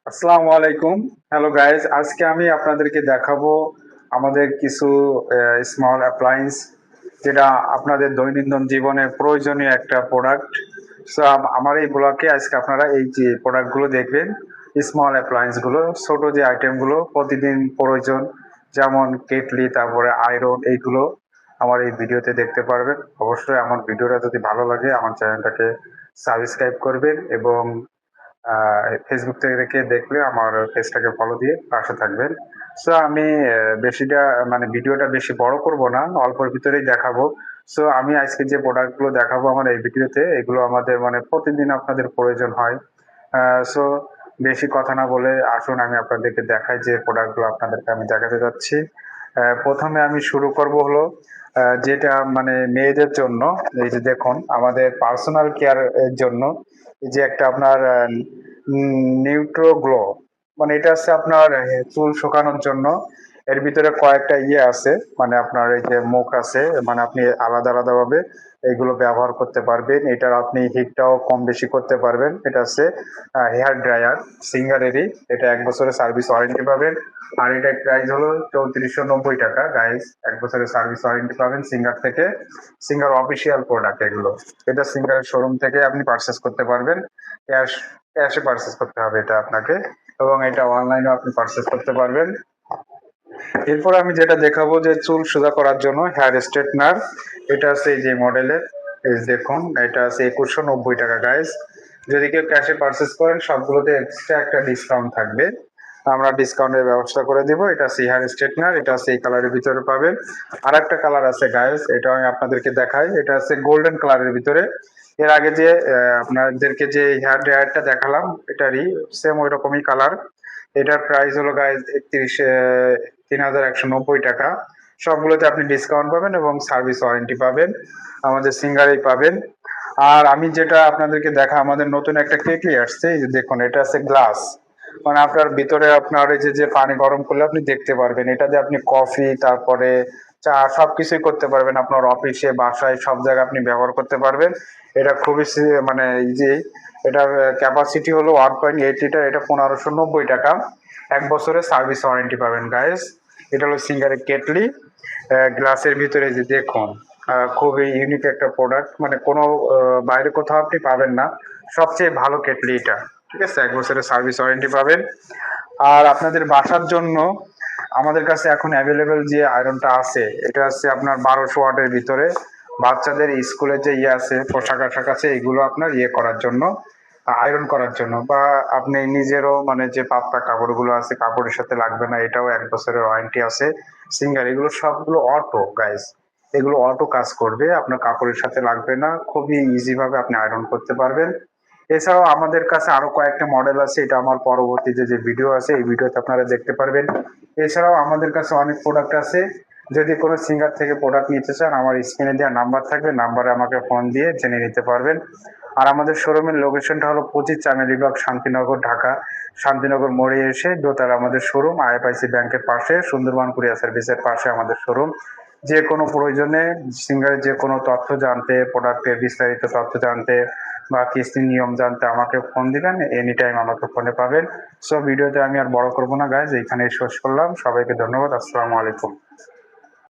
আসসালামু আলাইকুম। Hello guys, আজকে আমি আপনাদেরকে দেখাবো আমাদের কিছু স্মল অ্যাপ্লায়েন্স যেটা আপনাদের দৈনন্দিন জীবনে প্রয়োজনীয় একটা প্রোডাক্ট। সো আমার এই ব্লগে আজকে আপনারা এই যে প্রোডাক্টগুলো দেখবেন, স্মল অ্যাপ্লায়েন্সগুলো, ছোট যে আইটেমগুলো প্রতিদিন প্রয়োজন, যেমন কেটলি, তারপরে আয়রন, এইগুলো আমার এই ভিডিওতে দেখতে পারবেন। অবশ্যই আমার ভিডিওটা যদি ভালো লাগে আমার চ্যানেলটাকে সাবস্ক্রাইব করবেন এবং ফেসবুক থেকে দেখলে আমার পেজটাকে ফলো দিয়ে পাশে থাকবেন। সো আমি বেশিটা মানে ভিডিওটা বেশি বড় করব না, অল্পের ভিতরেই দেখাবো। সো আমি আজকে যে প্রোডাক্টগুলো দেখাবো আমার এই ভিডিওতে, এগুলো আমাদের মানে প্রতিদিন আপনাদের প্রয়োজন হয়। সো বেশি কথা না বলে আসুন আমি আপনাদেরকে দেখাই যে প্রোডাক্টগুলো আপনাদেরকে আমি দেখাতে যাচ্ছি। প্রথমে আমি শুরু করব হলো যেটা মানে মেয়েদের জন্য। এই যে দেখুন আমাদের পার্সোনাল কেয়ার এর জন্য এই যে একটা আপনার নিউট্রো গ্লো, মানে এটা হচ্ছে আপনার চুল শুকানোর জন্য। এর ভিতরে কয়েকটা ইয়ে আছে, মানে আপনার এই যে মুখ আছে, মানে আপনি আলাদা আলাদা ভাবে এগুলো ব্যবহার করতে পারবেন। এটার আপনি হিটটাও কম বেশি করতে পারবেন। এটা হচ্ছে হেয়ার ড্রায়ার সিঙ্গারেরই। এটা 1 বছরের সার্ভিস ওয়ারেন্টি পাবেন। আর এটার প্রাইস হলো 3490 টাকা গাইস। 1 বছরের সার্ভিস ওয়ারেন্টি পাবেন সিঙ্গার থেকে। সিঙ্গার অফিসিয়াল প্রোডাক্ট এগুলো। এটা সিঙ্গারের শোরুম থেকে আপনি পারচেস করতে পারবেন। ক্যাশ ক্যাশে পারচেস করতে হবে এটা আপনাকে, এবং এটা অনলাইনেও আপনি পারচেস করতে পারবেন। এরপর আমি যেটা দেখাবো যে চুল সোজা করার জন্য হেয়ার স্ট্রেটনার। এটা আছে এই যে মডেলের, এই দেখুন এটা আছে 2190 টাকা গাইস। যদি কেউ ক্যাশে পারচেস করেন সবগুলোতে এক্সট্রা একটা ডিসকাউন্ট থাকবে, আমরা ডিসকাউন্টের ব্যবস্থা করে দিব। এটা আছে হেয়ার স্ট্রেটনার, এটা আছে এই কালারের ভিতরে পাবেন। আর একটা কালার আছে গাইস, এটা আমি আপনাদেরকে দেখাই। এটা আছে গোল্ডেন কালারের ভিতরে। এর আগে যে আপনাদেরকে যে হেয়ার ড্রায়ারটা দেখালাম এটারই সেম ওই রকমই কালার। এটার প্রাইস হলো গাইস 3190 টাকা। সবগুলোতে আপনি ডিসকাউন্ট পাবেন এবং সার্ভিস ওয়ারেন্টি পাবেন, আমাদের সিঙ্গারেই পাবেন। আর আমি যেটা আপনাদেরকে দেখা, আমাদের নতুন একটা কেটলি আসছে, এই যে দেখুন এটা আছে গ্লাস, মানে আপনার ভিতরে আপনার এই যে পানি গরম করলে আপনি দেখতে পারবেন। এটা দিয়ে আপনি কফি, তারপরে চা, সবকিছুই করতে পারবেন। আপনার অফিসে, বাসায়, সব জায়গায় আপনি ব্যবহার করতে পারবেন। এটা খুবই মানে ইজি। এটার ক্যাপাসিটি হলো 1.8 লিটার। এটা 1590 টাকা। 1 বছরের সার্ভিস ওয়ারেন্টি পাবেন গাইস। এটা হলো সিঙ্গারের কেটলি গ্লাসের ভিতরে, যে দেখুন খুবই ইউনিক একটা প্রোডাক্ট, মানে কোনো বাইরে কোথাও আপনি পাবেন না। সবচেয়ে ভালো কেটলি এটা, ঠিক আছে। 1 বছরের সার্ভিস ওয়ারেন্টি পাবেন। আর আপনাদের বাসার জন্য আমাদের কাছে এখন অ্যাভেলেবেল যে আয়রনটা আছে, এটা হচ্ছে আপনার 1200 ওয়াটের ভিতরে। বাচ্চাদের স্কুলের যে ইয়ে আছে, পোশাক আশাক আছে, এগুলো আপনার ইয়ে করার জন্য, আয়রন করার জন্য, বা আপনি নিজেরও মানে যে পাতলা কাপড়গুলো আছে কাপড়ের সাথে লাগবে না, এটাও 1 বছরের ওয়ারেন্টি আছে। সিঙ্গার এগুলো সবগুলো অটো গাইস, এগুলো অটো কাজ করবে, আপনার কাপড়ের সাথে লাগবে না, খুবই ইজি ভাবে আপনি আয়রন করতে পারবেন। এছাড়াও আমাদের কাছে আরো কয়েকটা মডেল আছে, এটা আমার পরবর্তীতে যে ভিডিও আছে এই ভিডিওতে আপনারা দেখতে পারবেন। এছাড়াও আমাদের কাছে অনেক প্রোডাক্ট আছে। যদি কোনো সিঙ্গার থেকে প্রোডাক্ট নিতে চান, আমার স্ক্রিনে দেওয়া নাম্বার থাকবে, নাম্বারে আমাকে ফোন দিয়ে জেনে নিতে পারবেন। আর আমাদের শোরুমের লোকেশনটা হলো 25 চামেলি বাগ, শান্তিনগর, ঢাকা। শান্তিনগর মোড়ে এসে দোতলা আমাদের শোরুম, আইএফআইসি ব্যাংকের পাশে, সুন্দরবন কুরিয়ার সার্ভিসের পাশে আমাদের শোরুম। যে কোনো প্রয়োজনে সিঙ্গারের যে কোনো তথ্য জানতে, প্রোডাক্টের বিস্তারিত তথ্য জানতে বা কিস্তির নিয়ম জানতে আমাকে ফোন দিবেন, এনি টাইম আমাকে ফোনে পাবেন। সো ভিডিওতে আমি আর বড় করবো না গাইজ, এইখানে শেষ করলাম। সবাইকে ধন্যবাদ। আসসালামু আলাইকুম।